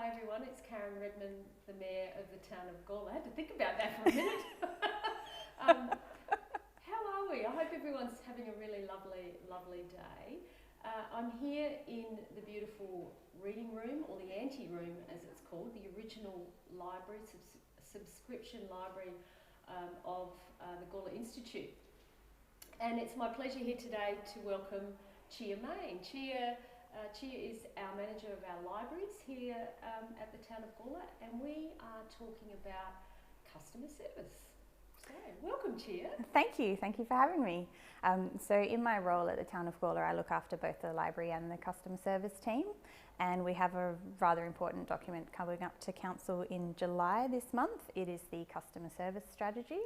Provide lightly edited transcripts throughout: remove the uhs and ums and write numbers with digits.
Hi everyone, it's Redman, the Mayor of the town of Gawler. I had to think about that for a minute. How are we? I hope everyone's having a really lovely day. I'm here in the beautiful reading room, or the ante-room as it's called, the original library, subscription library of the Gawler Institute. And it's my pleasure here today to welcome Chiah Mayne. Chiah is our manager of our libraries here at the town of Gawler, and we are talking about customer service. So, welcome, Chiah. Thank you for having me. So in my role at the town of Gawler, I look after both the library and the customer service team, and we have a rather important document coming up to council in July this month. It is the customer service strategy,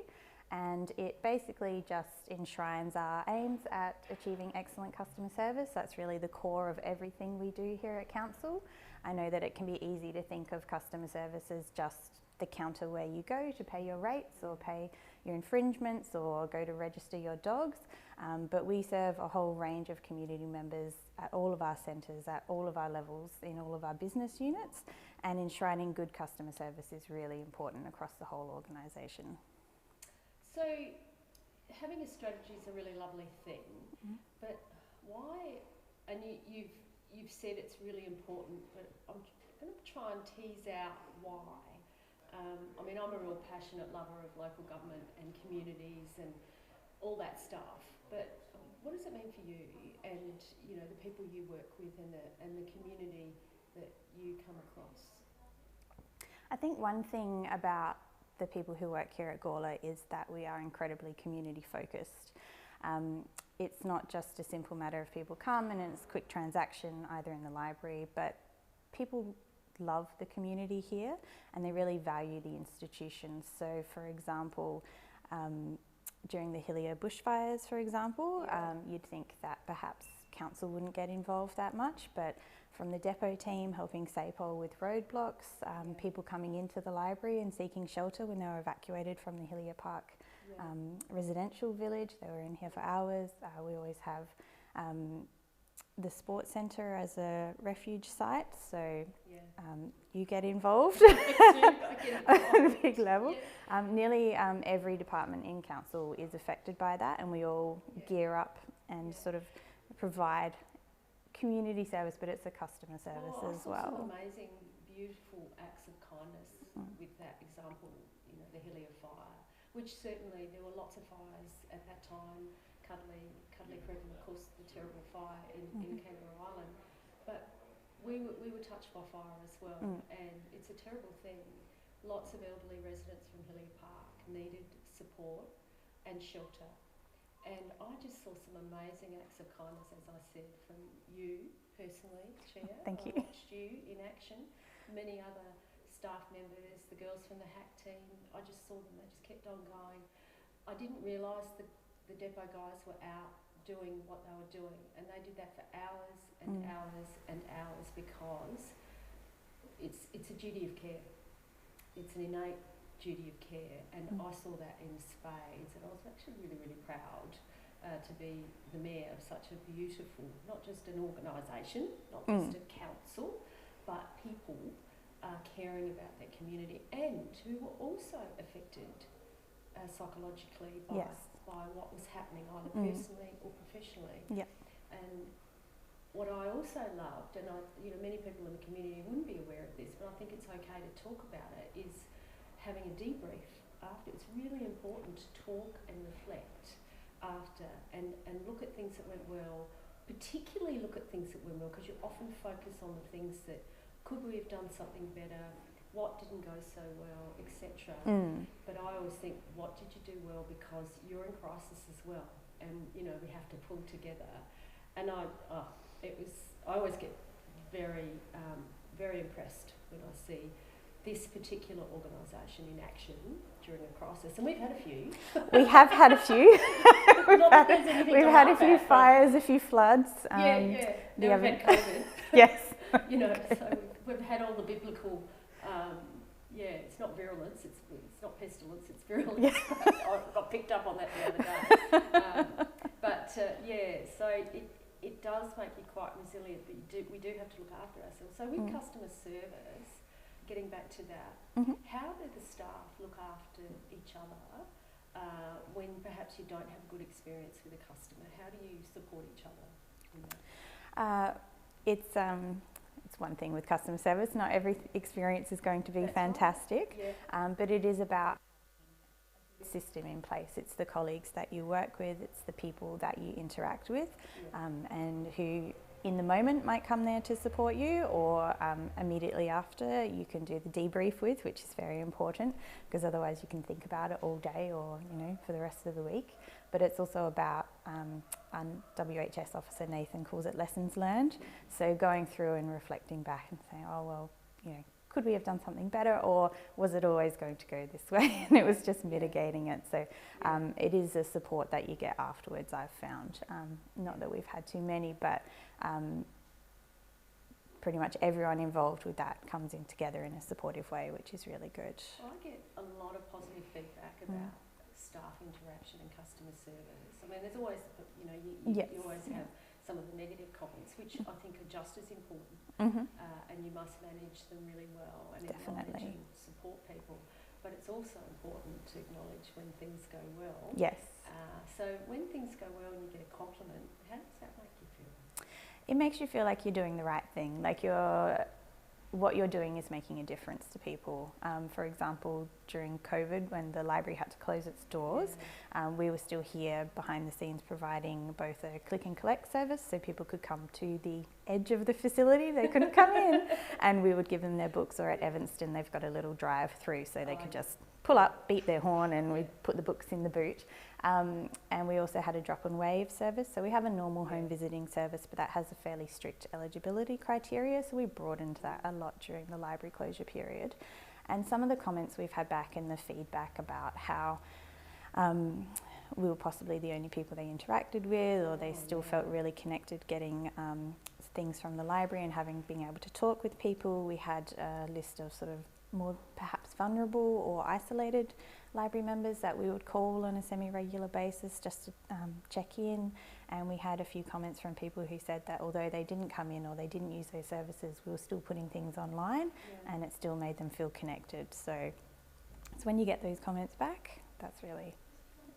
and it basically just enshrines our aims at achieving excellent customer service. That's really the core of everything we do here at council. I know that it can be easy to think of customer service as just the counter where you go to pay your rates or pay your infringements or go to register your dogs, but we serve a whole range of community members at all of our centres, at all of our levels, in all of our business units, and enshrining good customer service is really important across the whole organisation. So, having a strategy is a really lovely thing, but why? And you've said it's really important, but I'm going to try and tease out why. I mean, I'm a real passionate lover of local government and communities and all that stuff. But what does it mean for you and the people you work with and the community that you come across? I think one thing about the people who work here at Gawler is that we are incredibly community focused. It's not just a simple matter of people come and it's a quick transaction either in the library, but people love the community here and they really value the institution. So for example, during the Hillier bushfires, for example, you'd think that perhaps council wouldn't get involved that much, but from the depot team helping SAPOL with roadblocks, people coming into the library and seeking shelter when they were evacuated from the Hillier Park residential village. They were in here for hours. We always have the sports centre as a refuge site, so you get involved at a big level. Nearly every department in council is affected by that, and we all gear up and sort of provide community service, but it's a customer service as well. Some amazing, beautiful acts of kindness with that example, the Hillier fire, which certainly there were lots of fires at that time. Cuddly Creek, and of course the terrible fire in Kangaroo Island. But we were touched by fire as well, and it's a terrible thing. Lots of elderly residents from Hillier Park needed support and shelter. And I just saw some amazing acts of kindness, as I said, from you personally, Chiah. Thank you. I watched you in action. Many other staff members, the girls from the hack team, I just saw them, they just kept on going. I didn't realise the depot guys were out doing what they were doing, and they did that for hours and hours and hours, because it's a duty of care. It's an innate duty of care, and I saw that in spades, and I was actually really proud to be the mayor of such a beautiful, not just an organisation, not just a council, but people caring about their community and who were also affected psychologically by what was happening, either personally or professionally. And what I also loved, and many people in the community wouldn't be aware of this, but I think it's okay to talk about it, is having a debrief after. It's really important to talk and reflect after and look at things that went well, particularly look at things that went well, because you often focus on the things that could we have done something better, what didn't go so well, etc. But I always think, what did you do well, because you're in crisis as well, and we have to pull together. And I always get very impressed when I see this particular organisation in action during a crisis, and we've had a few. We have had a few. we've had a few fires, a few floods. Then we've had COVID. Yes. So we've had all the biblical. It's not virulence, it's not pestilence, it's virulence. I got picked up on that the other day. So it does make you quite resilient, but we do have to look after ourselves. So with customer service, getting back to that, how do the staff look after each other when perhaps you don't have a good experience with a customer? How do you support each other in that? It's one thing with customer service. Not every experience is going to be fantastic, Yeah. but it is about system in place. It's the colleagues that you work with, it's the people that you interact with, and who in the moment might come there to support you, or immediately after you can do the debrief with, which is very important, because otherwise you can think about it all day or for the rest of the week. But it's also about WHS officer Nathan calls it lessons learned, so going through and reflecting back and saying, oh well, could we have done something better, or was it always going to go this way and it was just mitigating it. So it is a support that you get afterwards, I've found. Not that we've had too many, but pretty much everyone involved with that comes in together in a supportive way, which is really good. I get a lot of positive feedback about staff interaction and customer service. I mean, there's always, you always have some of the negative comments, which I think are just as important, and you must manage them really well and acknowledge and support people. But it's also important to acknowledge when things go well. Yes. So when things go well and you get a compliment, how does that make you feel? It makes you feel like you're doing the right thing, like what you're doing is making a difference to people. For example, during COVID, when the library had to close its doors, we were still here behind the scenes providing both a click and collect service, so people could come to the edge of the facility, they couldn't come in, and we would give them their books, or at Evanston they've got a little drive through so they could just pull up, beat their horn, and we'd put the books in the boot. And we also had a drop and wave service, so we have a normal home visiting service, but that has a fairly strict eligibility criteria, so we broadened that a lot during the library closure period. And some of the comments we've had back in the feedback about how we were possibly the only people they interacted with, or they still felt really connected getting things from the library and being able to talk with people. We had a list of sort of more perhaps vulnerable or isolated library members that we would call on a semi-regular basis just to check in, and we had a few comments from people who said that although they didn't come in or they didn't use those services, we were still putting things online and it still made them feel connected. So when you get those comments back, that's really,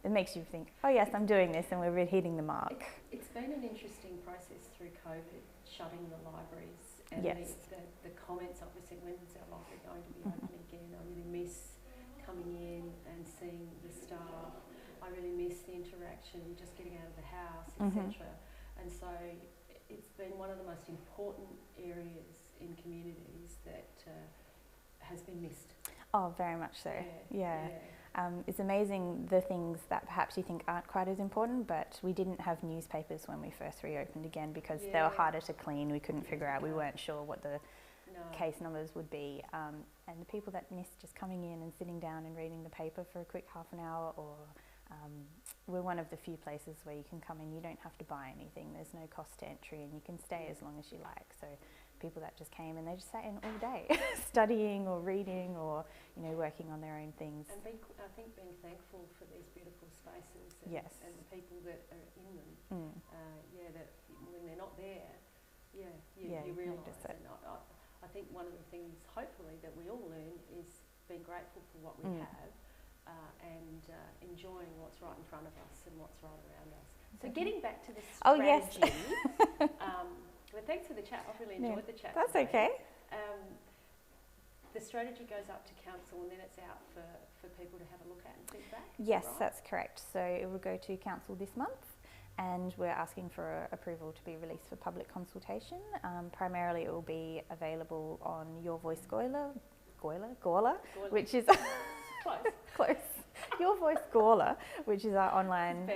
it makes you think, oh yes, I'm doing this and we're really hitting the mark. It's been an interesting process through COVID, shutting the libraries, and the comments obviously, when's our library going to be open again? I really miss coming in and seeing the staff. I really miss the interaction, just getting out of the house, etc. And so it's been one of the most important areas in communities that has been missed. Oh, very much so. Yeah. It's amazing the things that perhaps you think aren't quite as important, but we didn't have newspapers when we first reopened again because they were harder to clean. We couldn't figure out, we weren't sure what the case numbers would be, and the people that missed just coming in and sitting down and reading the paper for a quick half an hour, or we're one of the few places where you can come in, you don't have to buy anything, there's no cost to entry, and you can stay as long as you like. So people that just came and they just sat in all day studying or reading or working on their own things. And I think being thankful for these beautiful spaces and, and the people that are in them, that when they're not there, you realise it. And I think one of the things, hopefully, that we all learn is being grateful for what we have and enjoying what's right in front of us and what's right around us. So getting back to the strategy, well, thanks for the chat. I've really enjoyed the chat. That's today. okay. The strategy goes up to council and then it's out for people to have a look at and feedback? Yes, right? That's correct. So it will go to council this month, and we're asking for approval to be released for public consultation. Primarily it will be available on Your Voice Gawler, which is close. Your Voice Gawler, which is our online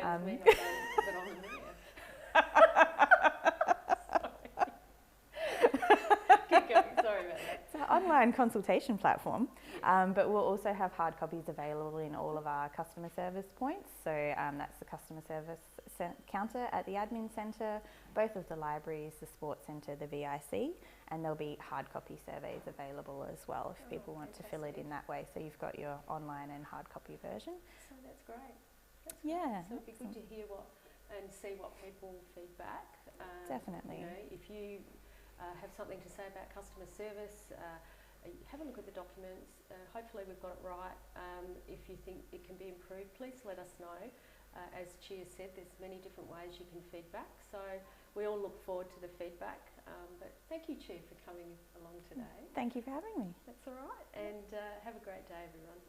online consultation platform, but we'll also have hard copies available in all of our customer service points. So that's the customer service counter at the admin centre, both of the libraries, the sports centre, the VIC, and there'll be hard copy surveys available as well if people want to fill it in that way. So you've got your online and hard copy version. So that's great. Yeah. So it'd be good to hear and see what people feedback. Definitely. If you have something to say about customer service, have a look at the documents. Hopefully we've got it right. If you think it can be improved, please let us know. As Chiah said, there's many different ways you can feedback. So we all look forward to the feedback. But thank you, Chiah, for coming along today. Thank you for having me. That's all right. And have a great day, everyone.